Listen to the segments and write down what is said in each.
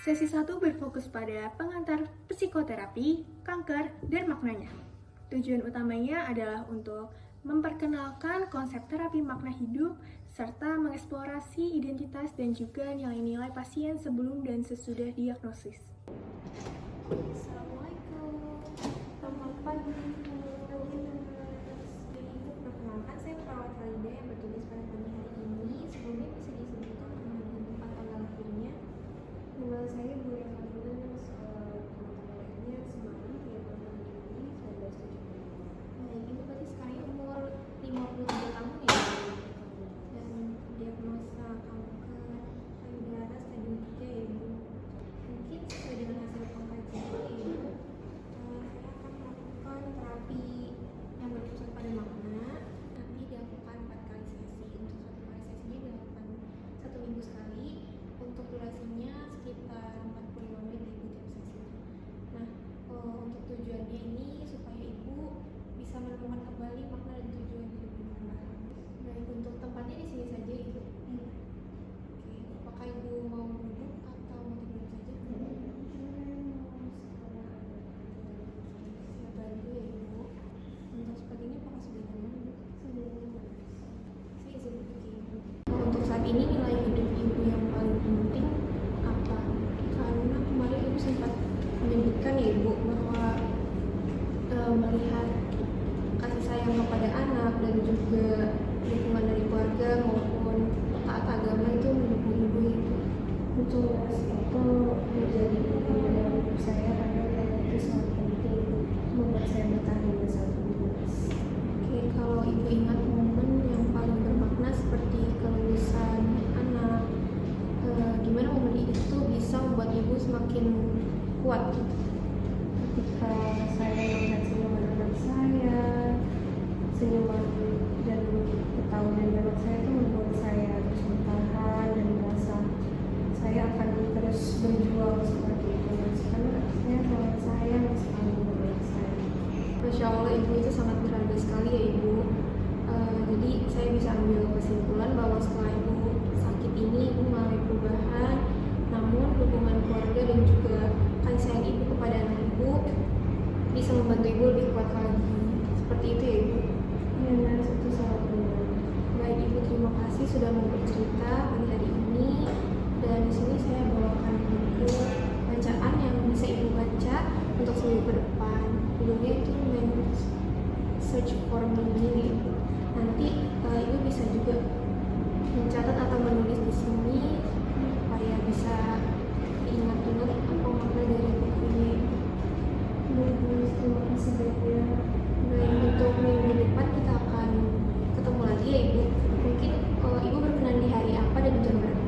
Sesi 1 berfokus pada pengantar psikoterapi, kanker, dan maknanya. Tujuan utamanya adalah untuk memperkenalkan konsep terapi makna hidup, serta mengeksplorasi identitas dan juga nilai-nilai pasien sebelum dan sesudah diagnosis. Assalamualaikum, selamat pagi. Perkenalkan, saya perawat Halida yang bertugas pada pagi hari ini. Sebelumnya bisa disebutkan nama tempat tanggal lahirnya. Nama saya Bu Eva Tunas, lahirnya Semarang 30 Juli 1975. Baik, Ibu berarti sekarang umur 53 tahun ya? Dan diagnosa kanker payudara stadium 3 ya Ibu. Mungkin sesuai dengan hasil pengkajian ya Ibu, saya akan melakukan terapi yang berpusat pada makna. Nanti dilakukan 4 kali sesi. Untuk satu kali sesinya dilakukan 1 minggu sekali. Untuk durasinya sekitar 45 menit ya Ibu tiap sesi. Nah, untuk tujuannya ini supaya Ibu bisa menemukan kembali makna dan tujuan hidup Ibu kembali. Baik, untuk tempatnya di sini saja Ibu. Oke, apakah Ibu mau duduk atau mau tidur saja? Saya bantu ya Ibu. Untuk sepertinya apakah sudah nyaman Ibu? Sudah nyaman. Saya izin duduk ya Ibu. Untuk saat ini nilai hidup Ibu yang paling penting apa? Karena kemarin Ibu sempat menyebutkan ya Ibu bahwa melihat kasih sayang kepada anak dan juga dukungan dari keluarga maupun taat agama itu mendukung Ibu ya Ibu. Betul, itu menjadi bagian dari hidup saya karena itu sangat penting membuat saya bertahan hingga saat ini. Oke, kalau Ibu ingat momen yang paling bermakna seperti kelulusan anak, gimana momen itu bisa membuat Ibu semakin kuat? Ketika saya melihat senyuman anak saya, senyuman dan ketahuan anak saya itu membuat saya terus bertahan dan merasa saya akan terus berjuang seperti itu. Karena saya sangat sayang sekali dengan anak saya. Masya Allah, Ibu itu sangat berharga sekali ya Ibu. Jadi saya bisa ambil kesimpulan bahwa setelah Ibu sakit ini Ibu mengalami perubahan, namun dukungan keluarga dan juga kasih sayang Ibu kepada anak Ibu bisa membantu Ibu lebih kuat lagi. Seperti itu ya Ibu. Iya, Mas, itu sangat benar. Baik Ibu, terima kasih sudah mau bercerita pagi hari ini. Dan di sini saya bawakan buku bacaan yang bisa Ibu baca untuk seminggu ke depan. Judulnya itu Men's Search for Meaning. Nanti Ibu bisa juga mencatat atau menulis di sini supaya bisa diingat-ingat apa makna dari buku ini. Bagus, terima kasih banyak. Baik, untuk minggu depan kita akan ketemu lagi ya Ibu. Mungkin Ibu berkenan di hari apa dan jam berapa?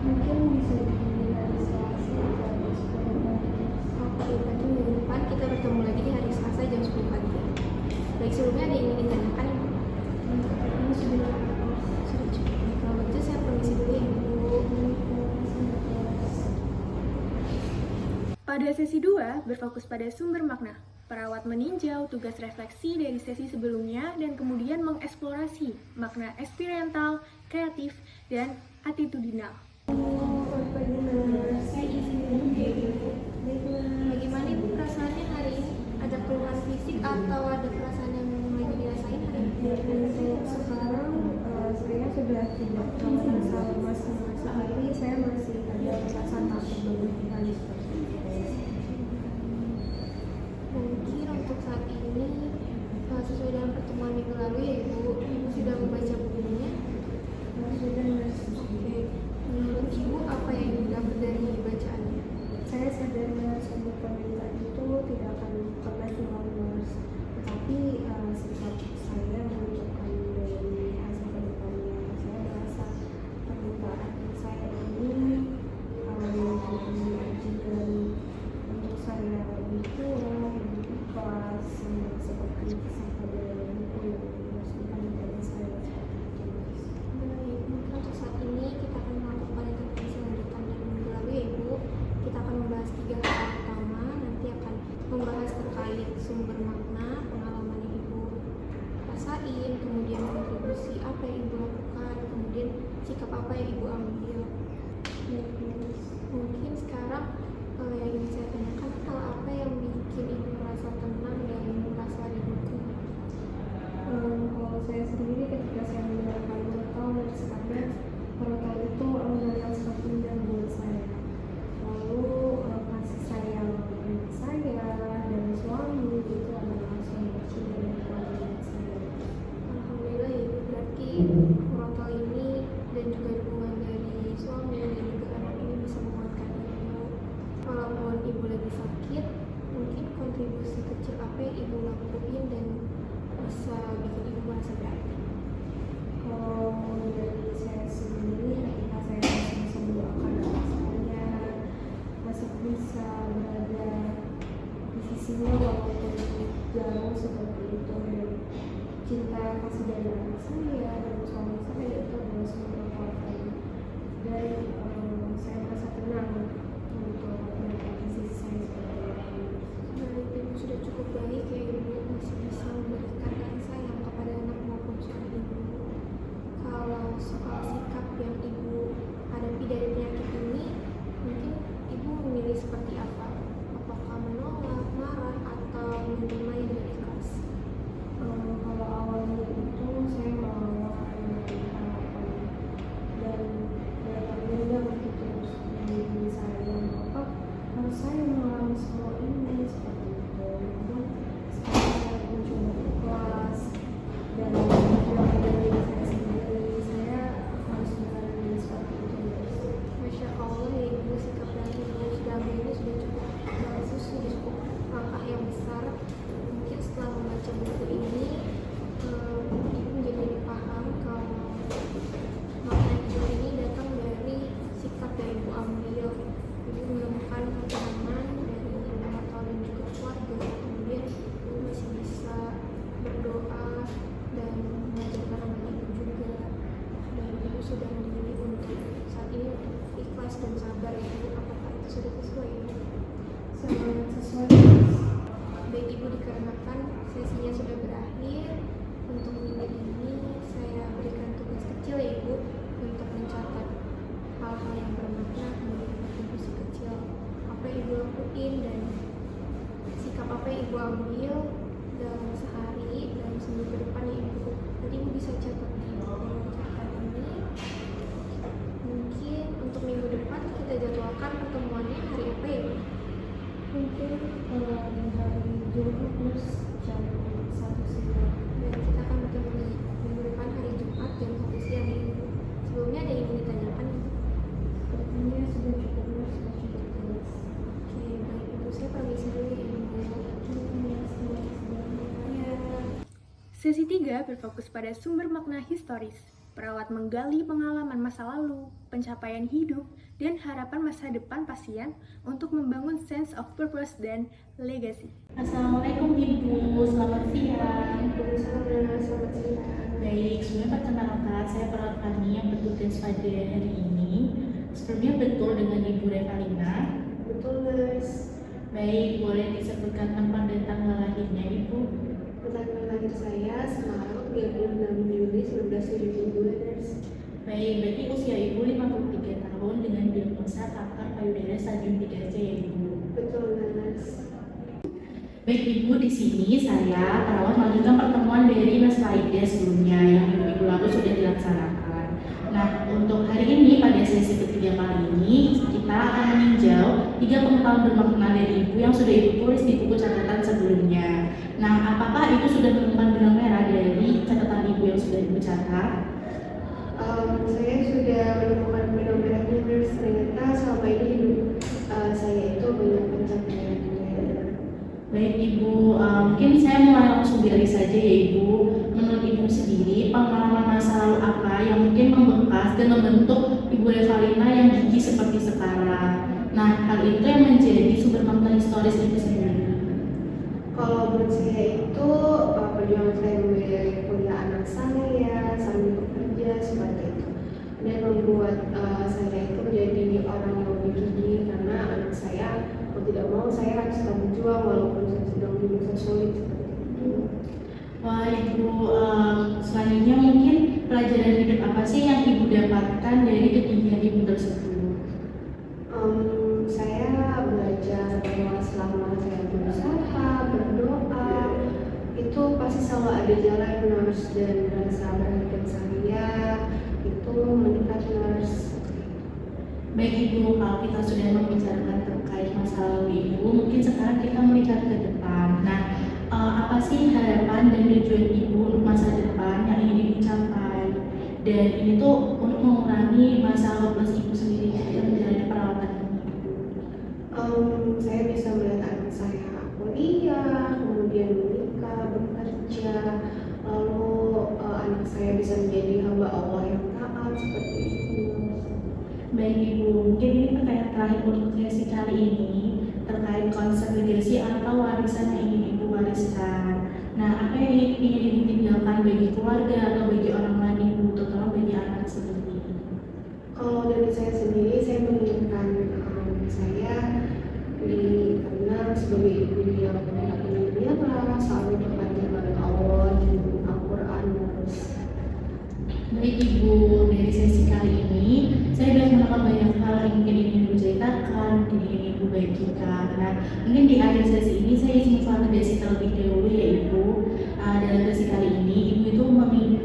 Mungkin bisa di hari Selasa jam 10 pagi. Oke, berarti minggu depan kita bertemu lagi di hari Selasa jam 10 pagi. Baik, sebelumnya ada yang ingin ditanyakan Ibu? Ini sudah Sudah cukup. Kalau begitu saya permisi dulu ya Ibu. Pada sesi 2 berfokus pada sumber makna. Perawat meninjau tugas refleksi dari sesi sebelumnya dan kemudian mengeksplorasi makna eksperiental, kreatif, dan attitudinal. Saya izin dulu ya Ibu. Bagaimana Ibu perasaannya hari ini? Ada keluhan fisik atau ada perasaan yang lagi dirasain hari ini? Untuk sekarang saya sudah tidak merasa lemas sekali, saya masih ada perasaan takut berlebihan seperti itu. Mungkin untuk saat ini sesuai dengan pertemuan minggu lalu ya Ibu sudah membaca bukunya. Sudah Mas. Oke, menurut Ibu apa yang didapat dari bacaannya? Saya sadar Mas, untuk pemerintah itu tidak akan pernah hilang Mas, tetapi sikap saya menentukan dari hasil kedepannya. Saya merasa permintaan saya ini mengajikan untuk saya lebih kurang, lebih ikhlas, seperti kisah pada buku yang Mas itu, dan cinta kasih dari anak saya dan suami saya itu adalah sebuah kekuatan, dan saya merasa tenang untuk menyatakan sisi saya seperti itu. Baik, ibu sudah cukup baik ya ibu, masih bisa memberikan kasih sayang kepada anak maupun suami ibu. Kalau soal sikap yang ibu hadapi dari penyakit ini, mungkin ibu memilih seperti apa? Apakah menolak, marah, atau menerimanya dengan ikhlas? Kalau awalnya itu saya menolak dengan harapan dan bertanya begitu di diri saya, apa harus saya mengalami semua ini seperti itu. Namun sekarang saya mencoba ikhlas dan berjuang dengan diri saya sendiri. Saya harus menjalani seperti itu, guys. Masya Allah ya ibu, sikap yang ibu sudah ambil ini sudah cukup bagus, sudah cukup langkah yang besar. Mungkin setelah membaca buku ini, ibu menjadi lebih paham kalau makna hidup ini datang dari sikap yang ibu ambil. Ibu menemukan ketenangan dari Natal dan juga keluarga. Kemudian ibu masih bisa berdoa dan mengajarkan anak ibu juga. Dan ibu sudah memilih untuk saat ini untuk ikhlas dan sabar ya ibu. Apakah itu sudah sesuai ibu? Sangat sesuai, guys. Baik ibu, dikarenakan sesinya sudah berakhir, untuk minggu ini saya berikan tugas kecil ya ibu untuk mencatat hal-hal yang bermakna menjadi kontribusi kecil apa yang ibu lakuin dan sikap apa yang ibu ambil dalam sehari, dalam seminggu ke depan ya ibu. Nanti ibu bisa catat di buku catatan ini. Mungkin untuk minggu depan kita jadwalkan pertemuannya hari apa ya ibu? Mungkin di hari Jumat jam 1 siang. Dan kita akan bertemu di minggu depan hari Jumat jam 1 siang ya ibu. Sebelumnya ada yang ingin ditanyakan ibu? Sepertinya sudah cukup, guys. Sudah cukup jelas. Oke, baik ibu, saya permisi dulu ya ibu. Ya. Sesi 3 berfokus pada sumber makna historis. Perawat menggali pengalaman masa lalu, pencapaian hidup, dan harapan masa depan pasien untuk membangun sense of purpose dan legacy. Assalamualaikum Ibu, selamat siang. Selamat siang. Baik, sebelumnya perkenalkan saya perawat Fani yang bertugas pada hari ini. Sebelumnya betul dengan Ibu Revalina. Betul, guys. Baik, boleh disebutkan tempat dan tanggal lahirnya Ibu? Tanggal lahir saya Semarang 26 Juli 1972, guys. Baik, berarti usia Ibu 53 tahun dengan diagnosa kanker payudara stadium 3C ya Ibu. Betul, guys. Baik Ibu, di sini saya perawat melanjutkan pertemuan dari Mas Faida sebelumnya yang minggu lalu sudah dilaksanakan. Nah, untuk hari ini pada sesi ketiga kali ini kita akan meninjau 3 pengetahuan bermakna dari Ibu yang sudah Ibu tulis di buku catatan sebelumnya. Nah, apakah Ibu sudah menemukan benang merah dari catatan Ibu yang sudah Ibu catat? Saya sudah menemukan benang merahnya, guys. Ternyata selama ini hidup saya itu banyak pencapaian. Baik Ibu, mungkin saya mulai langsung dari saja ya Ibu. Menurut Ibu sendiri, pengalaman masa lalu apa yang mungkin membekas dan membentuk Ibu Revalina yang gigih seperti sekarang? Nah, hal itu yang menjadi sumber makna historis Ibu sendiri. Kalau menurut saya itu perjuangan saya membiayai kuliah anak saya sambil bekerja seperti itu, dan membuat saya itu menjadi orang yang lebih gigih karena anak saya mau tidak mau saya harus tetap berjuang walaupun saya sedang di masa sulit seperti itu. Wah Ibu, selanjutnya mungkin pelajaran hidup apa sih yang Ibu dapatkan dari kegigihan Ibu tersebut? Saya belajar bahwa selama saya berusaha, berdoa, itu pasti selalu ada jalan, nurse, dan rasa berharga saya itu mendekat, nurse. Baik Ibu, kalau kita sudah membicarakan terkait masa lalu Ibu, mungkin sekarang kita melihat ke depan. Nah, apa sih harapan dan tujuan Ibu untuk masa depan yang ingin dicapai? Dan ini tuh untuk mengurangi masa hopeless Ibu sendiri ketika menjalani perawatan ini. Saya bisa melihat anak saya kuliah, kemudian menikah, bekerja, lalu anak saya bisa menjadi hamba Allah yang taat seperti itu. Baik Ibu, mungkin ini pertanyaan terakhir untuk sesi kali ini terkait konsep legacy atau warisan yang ingin Ibu wariskan. Nah, apa yang ingin ibu tinggalkan bagi keluarga atau bagi orang lain ibu, terutama bagi anak seperti ini? Kalau dari saya sendiri, saya menginginkan saya dikenal sebagai ibu yang penyayang, selalu dekat dengan Allah dan Al-Quran terus. Baik Ibu, dari sesi kali ini saya sudah menangkap banyak hal yang mungkin ingin Ibu ceritakan, mungkin ingin Ibu bagikan. Nah, mungkin di akhir sesi ini saya ingin validasi terlebih dahulu ya Ibu. Dalam sesi kali ini Ibu itu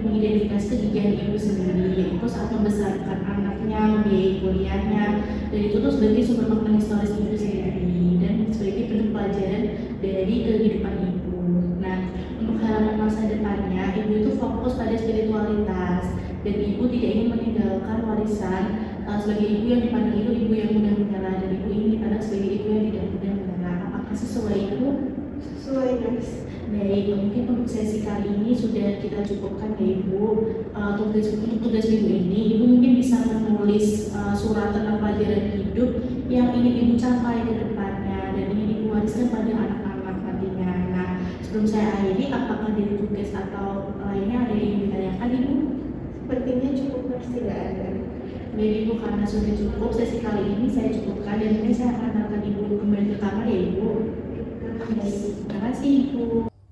mengidentifikasi kegigihan Ibu sendiri, yaitu saat membesarkan anaknya, membiayai kuliahnya, dan itu tuh sebagai sumber makna historis Ibu sendiri dan sebagai bentuk pelajaran dari kehidupan Ibu. Nah, untuk harapan masa depannya, Ibu itu fokus pada spiritualitas dan Ibu tidak ingin meninggalkan warisan sebagai ibu yang dipandang itu ibu yang mudah menyerah, dan Ibu ingin dipandang sebagai ibu yang tidak mudah menyerah. Apakah sesuai Ibu? Sesuai, Nurse. Baik, mungkin untuk sesi kali ini sudah kita cukupkan ya Ibu. Untuk tugas minggu ini, Ibu mungkin bisa menulis surat tentang pelajaran hidup yang ingin Ibu capai ke depannya dan ingin Ibu wariskan pada anak-anak nantinya. Nah, sebelum saya akhiri, apakah dari tugas atau lainnya ada yang ingin ditanyakan Ibu? Sepertinya cukup, Nurse, tidak ada. Baik Ibu, karena sudah cukup sesi kali ini saya cukupkan dan mungkin saya akan antarkan Ibu kembali ke kamar ya Ibu. Baik, terima kasih Ibu.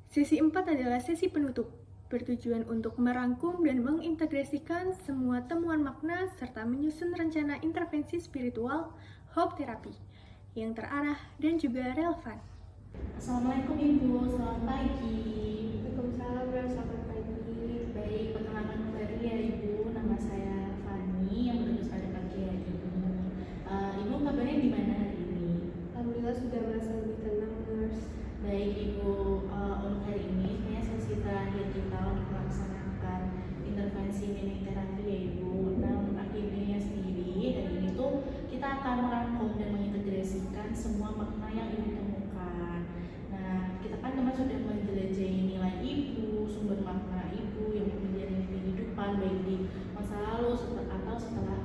Sesi 4 adalah sesi penutup, bertujuan untuk merangkum dan mengintegrasikan semua temuan makna serta menyusun rencana intervensi spiritual Hope Therapy yang terarah dan juga relevan. Assalamualaikum Ibu, selamat pagi. Waalaikumsalam, Nurse. Selamat pagi. Baik, perkenalkan kembali ya Ibu, nama saya Fani yang bertugas pada pagi hari ini. Ibu kabarnya gimana hari ini? Alhamdulillah sudah merasa lebih tenang, Nurse. Baik Ibu, untuk hari ini sebenarnya sesi terakhir kita untuk melaksanakan intervensi meaning terapi ya Ibu. Nah, untuk akhirnya sendiri hari ini tuh kita akan merangkum dan mengintegrasikan semua makna yang Ibu temukan. Nah, kita kan kemarin sudah menjelajahi nilai Ibu, sumber makna Ibu yang menjadi kehidupan baik di masa lalu atau setelah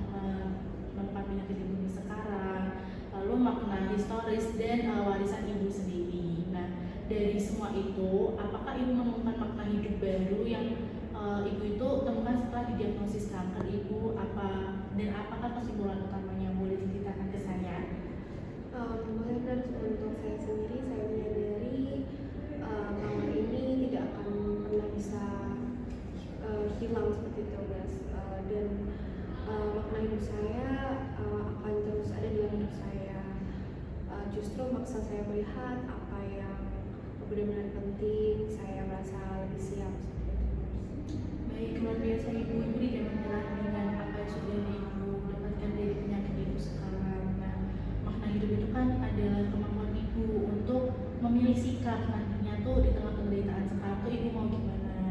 menempat penyakit Ibu sekarang, lalu makna historis dan warisan Ibu sendiri. Nah, dari semua itu, apakah Ibu menemukan makna hidup baru yang Ibu itu temukan setelah didiagnosis kanker Ibu? Dan apakah kesimpulan utamanya? Boleh diceritakan ke saya? Boleh, Nurse. Untuk saya sendiri, saya menyadari kanker ini tidak akan pernah bisa hilang seperti itu, Nurse. Dan makna hidup saya akan terus ada dalam hidup saya. Justru maksa saya melihat apa yang benar-benar penting, saya merasa lebih siap seperti itu, Nurse. Baik, luar biasa Ibu tidak menyerah dengan apa yang sudah Ibu dapatkan dari penyakit Ibu sekarang. Nah, makna hidup itu kan adalah kemampuan Ibu untuk memilih sikap nantinya tuh di tengah penderitaan sekarang tuh Ibu mau gimana.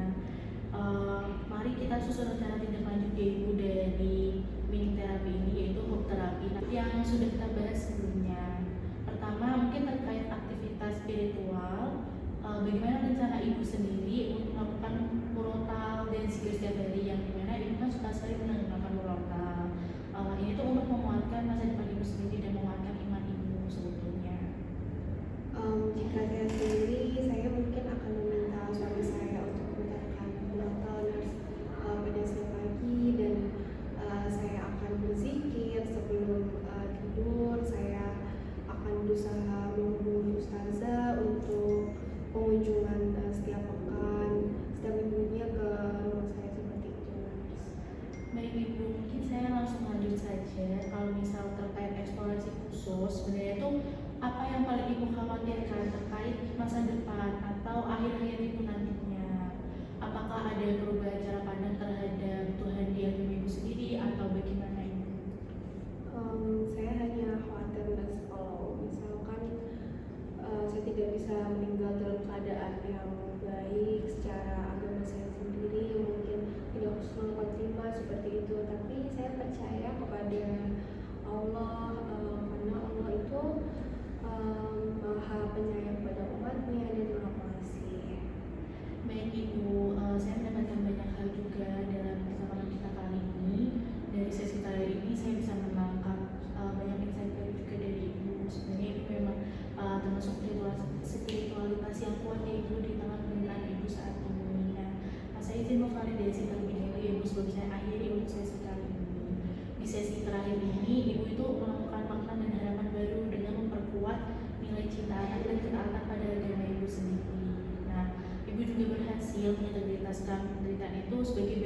Mari kita susun rencana tindak lanjut ya Ibu dari meaning terapi ini, yaitu Hope Therapy yang sudah kita bahas sebelumnya. Pertama, mungkin terkait aktivitas spiritual. Bagaimana rencana Ibu sendiri untuk melakukan murotal dan zikir setiap hari, yang dimana Ibu kan suka sekali melakukan murotal. Ini tuh untuk menguatkan masa depan Ibu sendiri dan menguatkan iman Ibu sebetulnya. Jika saya sendiri, saya mungkin akan meminta suami saya untuk memutarkan murotal, Nurse, pada setiap pagi, dan saya akan berzikir sebelum tidur. Saya akan berusaha menghubungi ustazah untuk pengunjungan setiap pekan, setiap minggunya ke rumah saya seperti itu, Nurse. Baik Ibu, mungkin saya langsung lanjut saja. Kalau misal terkait eksplorasi khusus, sebenarnya itu apa yang paling Ibu khawatirkan terkait masa depan atau akhir hayat Ibu nantinya? Apakah ada perubahan cara pandang terhadap Tuhan di hati Ibu sendiri atau bagaimana Ibu? Saya hanya khawatir, Nurse, kalau misalkan saya tidak bisa meninggal dalam keadaan yang baik secara agama saya sendiri, mungkin tidak husnul khotimah seperti itu. Tapi saya percaya kepada Allah, karena Allah itu maha penyayang kepada umatnya dan maha pengasih. Baik Ibu, saya mendapatkan banyak hal juga dalam pertemuan kita kali ini. Dari penderitaan itu sebagai